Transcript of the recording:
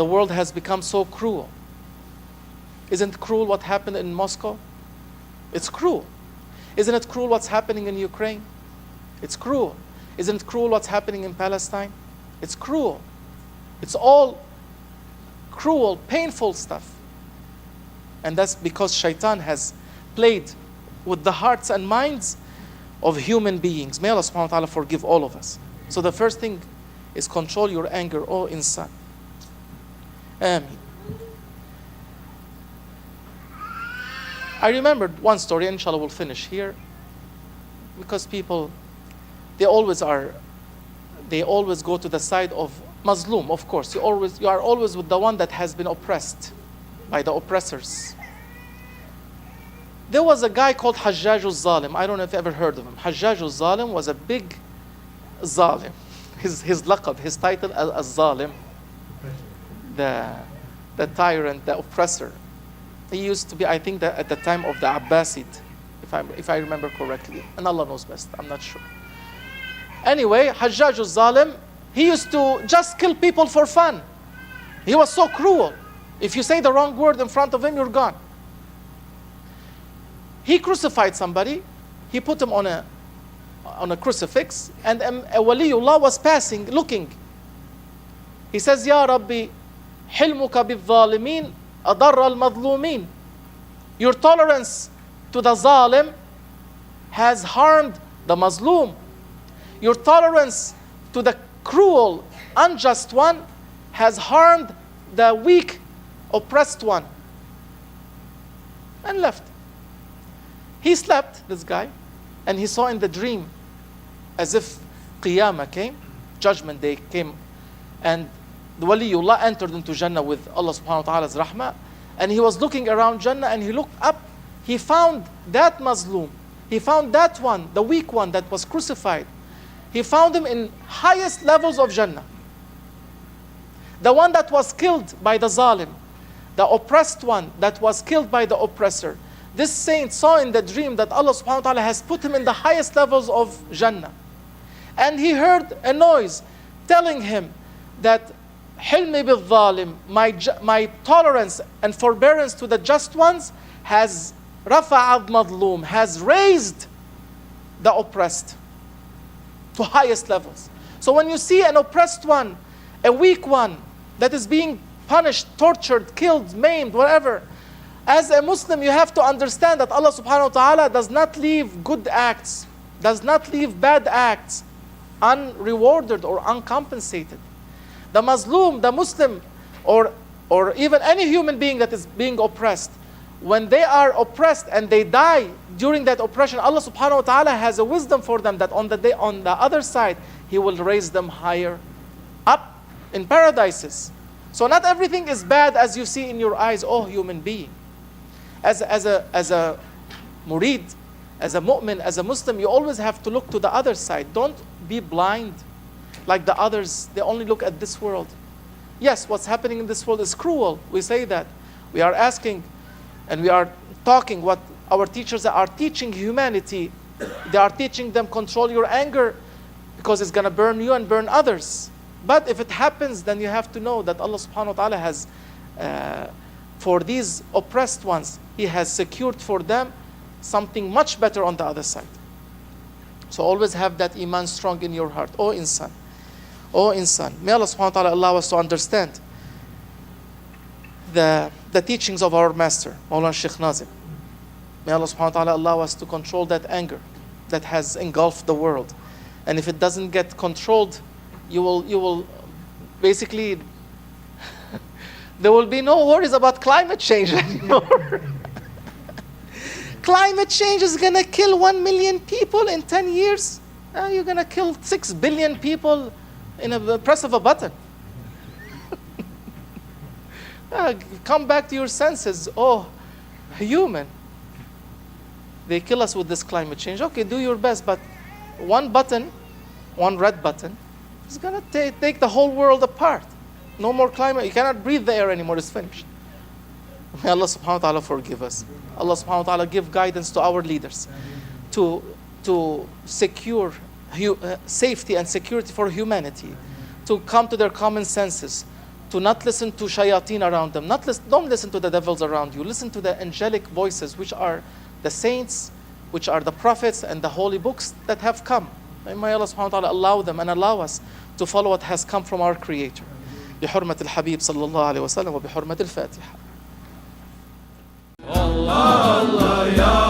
the world has become so cruel. Isn't it cruel what happened in Moscow? It's cruel. Isn't it cruel what's happening in Ukraine? It's cruel. Isn't it cruel what's happening in Palestine? It's cruel. It's all cruel, painful stuff. And that's because Shaitan has played with the hearts and minds of human beings. May Allah subhanahu wa ta'ala forgive all of us. So the first thing is control your anger, O insan. Ameen. I remembered one story, inshallah we'll finish here, because people, they always go to the side of Mazlum, of course. You are always with the one that has been oppressed by the oppressors. There was a guy called Hajjaj al-Zalim. I don't know if you ever heard of him. Hajjaj al-Zalim was a big zalim. His laqab, his title, al-Zalim, the tyrant, the oppressor. He used to be, I think, at the time of the Abbasid, if I remember correctly. And Allah knows best, I'm not sure. Anyway, Hajjaj al-Zalim, he used to just kill people for fun. He was so cruel. If you say the wrong word in front of him, you're gone. He crucified somebody. He put him on a crucifix, and a Waliullah was passing, looking. He says, Yaa Rabbii, hilmuka bil-zalimin adar al-madlumin. Your tolerance to the zalim has harmed the mazlum. Your tolerance to the cruel, unjust one has harmed the weak, oppressed one. And left. He slept, this guy, and he saw in the dream as if Qiyamah came, Judgment Day came, and the Waliullah entered into Jannah with Allah subhanahu wa ta'ala's rahmah, and he was looking around Jannah, and he looked up, he found that Mazlum, he found that one, the weak one that was crucified. He found him in highest levels of Jannah. The one that was killed by the zalim, the oppressed one that was killed by the oppressor. This saint saw in the dream that Allah subhanahu wa ta'ala has put him in the highest levels of Jannah. And he heard a noise telling him that Hilmi bil zalim, my tolerance and forbearance to the just ones has rafa'ad madlum, has raised the oppressed to highest levels. So when you see an oppressed one, a weak one that is being punished, tortured, killed, maimed, whatever, as a Muslim, you have to understand that Allah subhanahu wa ta'ala does not leave good acts, does not leave bad acts unrewarded or uncompensated. The Mazlum, the Muslim, or even any human being that is being oppressed, when they are oppressed and they die during that oppression, Allah subhanahu wa ta'ala has a wisdom for them that on the other side, He will raise them higher up in paradises. So not everything is bad as you see in your eyes, oh human being. As a murid, as a mu'min, as a Muslim, you always have to look to the other side. Don't be blind like the others. They only look at this world. Yes, what's happening in this world is cruel. We say that. We are asking and we are talking what our teachers are teaching humanity. They are teaching them control your anger because it's going to burn you and burn others. But if it happens, then you have to know that Allah subhanahu wa ta'ala has, for these oppressed ones, He has secured for them something much better on the other side. So always have that iman strong in your heart. Oh insan. Oh insan. May Allah subhanahu wa ta'ala allow us to understand the teachings of our master, Mawlana Shaykh Nour. May Allah subhanahu wa ta'ala allow us to control that anger that has engulfed the world. And if it doesn't get controlled, you will basically, there will be no worries about climate change anymore. Climate change is going to kill 1 million people in 10 years. You're going to kill 6 billion people in a press of a button. Come back to your senses. Oh, human. They kill us with this climate change. Okay, do your best, but one button, one red button, is going to take the whole world apart. No more climate. You cannot breathe the air anymore. It's finished. May Allah subhanahu wa ta'ala forgive us. Allah subhanahu wa ta'ala give guidance to our leaders to secure safety and security for humanity, to come to their common senses, to not listen to shayateen around them. Don't listen to the devils around you. Listen to the angelic voices, which are the saints, which are the prophets and the holy books that have come. And may Allah subhanahu wa ta'ala allow them and allow us to follow what has come from our Creator. بحرمة الحبيب صلى الله عليه وسلم وبحرمة الفاتحة. Allah, Allah, Ya